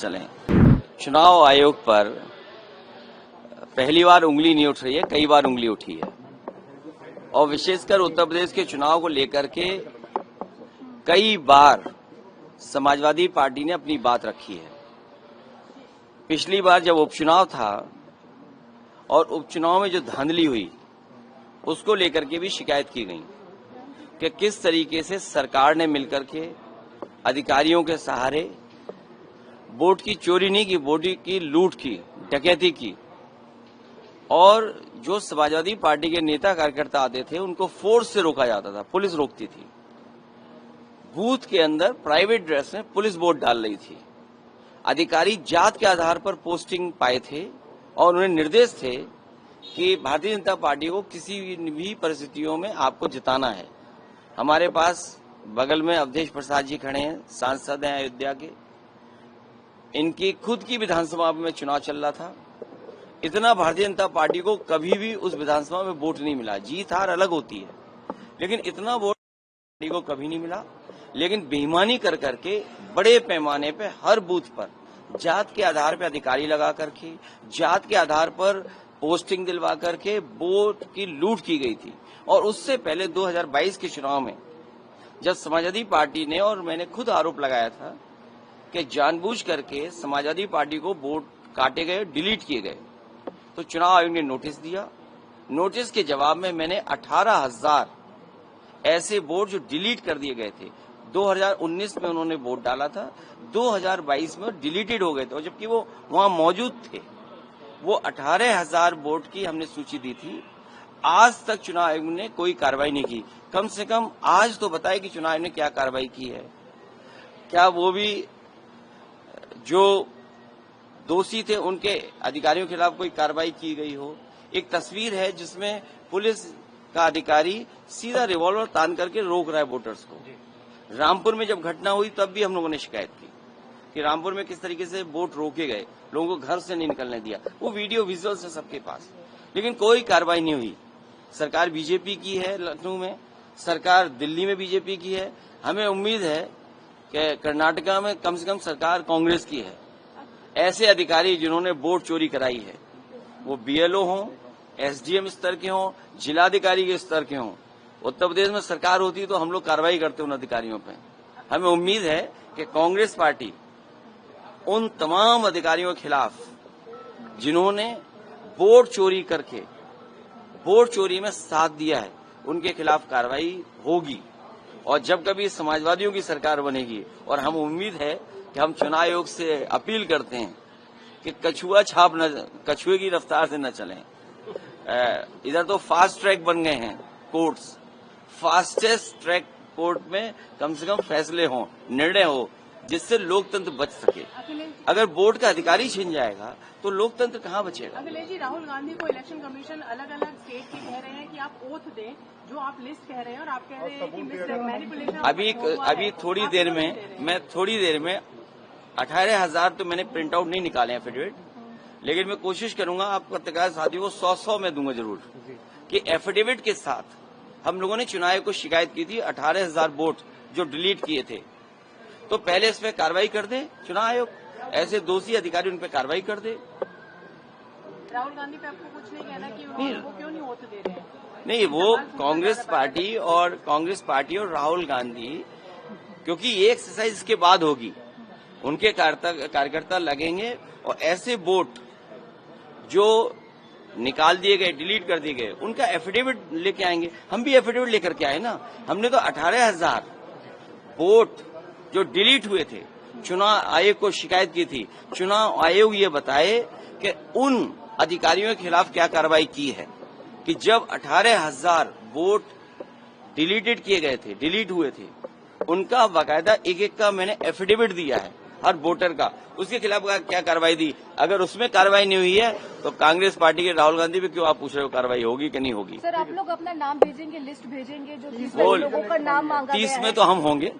चलें। चुनाव आयोग पर पहली बार उंगली नहीं उठ रही है, कई बार उंगली उठी है और विशेषकर उत्तर प्रदेश के चुनाव को लेकर के कई बार समाजवादी पार्टी ने अपनी बात रखी है। पिछली बार जब उपचुनाव था और उपचुनाव में जो धांधली हुई उसको लेकर के भी शिकायत की गई कि किस तरीके से सरकार ने मिलकर के अधिकारियों के सहारे वोट की चोरी नहीं की, वोट की लूट की, डकैती की और जो समाजवादी पार्टी के नेता कार्यकर्ता आते थे उनको फोर्स से रोका जाता था, पुलिस रोकती थी। बूथ के अंदर प्राइवेट ड्रेस में पुलिस वोट डाल रही थी। अधिकारी जात के आधार पर पोस्टिंग पाए थे और उन्हें निर्देश थे कि भारतीय जनता पार्टी को किसी भी परिस्थितियों में आपको जिताना है। हमारे पास बगल में अवधेश प्रसाद जी खड़े हैं, सांसद हैं अयोध्या के। इनकी खुद की विधानसभा में चुनाव चल रहा था। इतना भारतीय जनता पार्टी को कभी भी उस विधानसभा में वोट नहीं मिला। जीत हार अलग होती है, लेकिन इतना वोट पार्टी को कभी नहीं मिला। लेकिन बेईमानी कर करके बड़े पैमाने पे हर बूथ पर जात के आधार पर अधिकारी लगा करके, जात के आधार पर पोस्टिंग दिलवा करके वोट की लूट की गई थी। और उससे पहले 2022 के चुनाव में जब समाजवादी पार्टी ने, और मैंने खुद आरोप लगाया था कि जानबूझ करके समाजवादी पार्टी को वोट काटे गए, डिलीट किए गए, तो चुनाव आयोग ने नोटिस दिया। नोटिस के जवाब में मैंने 18,000 ऐसे वोट जो डिलीट कर दिए गए थे, 2019 में उन्होंने वोट डाला था, 2022 में डिलीटेड हो गए थे, और जबकि वो वहां मौजूद थे। वो 18,000 वोट की हमने सूची दी थी। आज तक चुनाव आयोग ने कोई कार्रवाई नहीं की। कम से कम आज तो बताए कि चुनाव आयोग ने क्या कार्रवाई की है। क्या वो भी जो दोषी थे उनके अधिकारियों के खिलाफ कोई कार्रवाई की गई हो? एक तस्वीर है जिसमें पुलिस का अधिकारी सीधा रिवॉल्वर तान करके रोक रहा है वोटर्स को। रामपुर में जब घटना हुई तब भी हम लोगों ने शिकायत की कि रामपुर में किस तरीके से वोट रोके गए, लोगों को घर से नहीं निकलने दिया। वो वीडियो विजुअल्स है सबके पास, लेकिन कोई कार्रवाई नहीं हुई। सरकार बीजेपी की है लखनऊ में, सरकार दिल्ली में बीजेपी की है। हमें उम्मीद है कि कर्नाटका में कम से कम सरकार कांग्रेस की है। ऐसे अधिकारी जिन्होंने वोट चोरी कराई है, वो बीएलओ हों, एसडीएम स्तर के हों, जिलाधिकारी के स्तर के हों, उत्तर प्रदेश में सरकार होती तो हम लोग कार्रवाई करते उन अधिकारियों पर। हमें उम्मीद है कि कांग्रेस पार्टी उन तमाम अधिकारियों के खिलाफ जिन्होंने वोट चोरी करके वोट चोरी में साथ दिया है, उनके खिलाफ कार्रवाई होगी। और जब कभी समाजवादियों की सरकार बनेगी, और हम उम्मीद है कि हम चुनाव आयोग से अपील करते हैं कि कछुए की रफ्तार से न चलें। इधर तो फास्ट ट्रैक बन गए हैं कोर्ट्स, फास्टेस्ट ट्रैक कोर्ट में कम से कम फैसले हों, निर्णय हो, जिससे लोकतंत्र बच सके। अगर बोर्ड का अधिकारी छिन जाएगा तो लोकतंत्र कहाँ बचेगा? अखिलेश जी, राहुल गांधी को इलेक्शन कमीशन अलग अलग स्टेट के कह रहे हैं कि आप ओथ दें, जो आप लिस्ट कह रहे हैं, और आप कह रहे हैं कि मैनिपुलेशन। अभी थोड़ी देर में 18,000 तो मैंने प्रिंट आउट नहीं निकाले एफिडेविट, लेकिन मैं कोशिश करूंगा आप पत्रकार साथियों को 100 में दूंगा जरूर कि एफिडेविट के साथ हम लोगों ने चुनाव को शिकायत की थी 18,000 वोट जो डिलीट किए थे। तो पहले इस पे कार्रवाई कर दे चुनाव आयोग, ऐसे दोषी अधिकारी उन पे कार्रवाई कर दे। राहुल गांधी पे आपको कुछ नहीं कहना कि वो क्यों नहीं वोट दे रहे हैं? नहीं, वो कांग्रेस पार्टी और राहुल गांधी, क्योंकि ये एक्सरसाइज इसके बाद होगी, उनके कार्यकर्ता लगेंगे और ऐसे वोट जो निकाल दिए गए, डिलीट कर दिए गए, उनका एफिडेविट लेके आएंगे। हम भी एफिडेविट लेकर के आए ना। हमने तो 18,000 वोट जो डिलीट हुए थे चुनाव आयोग को शिकायत की थी। चुनाव आयोग ये बताए कि उन अधिकारियों के खिलाफ क्या कार्रवाई की है कि जब 18,000 वोट डिलीटेड किए गए थे, डिलीट हुए थे, उनका बाकायदा एक का मैंने एफिडेविट दिया है हर वोटर का, उसके खिलाफ क्या कार्रवाई दी। अगर उसमें कार्रवाई नहीं हुई है तो कांग्रेस पार्टी के राहुल गांधी पे क्यों आप पूछ रहे हो कार्रवाई होगी कि नहीं होगी? सर, आप लोग अपना नाम भेजेंगे, लिस्ट भेजेंगे, जो 30 लोगों का नाम मांगा गया है? 30 में तो हम होंगे।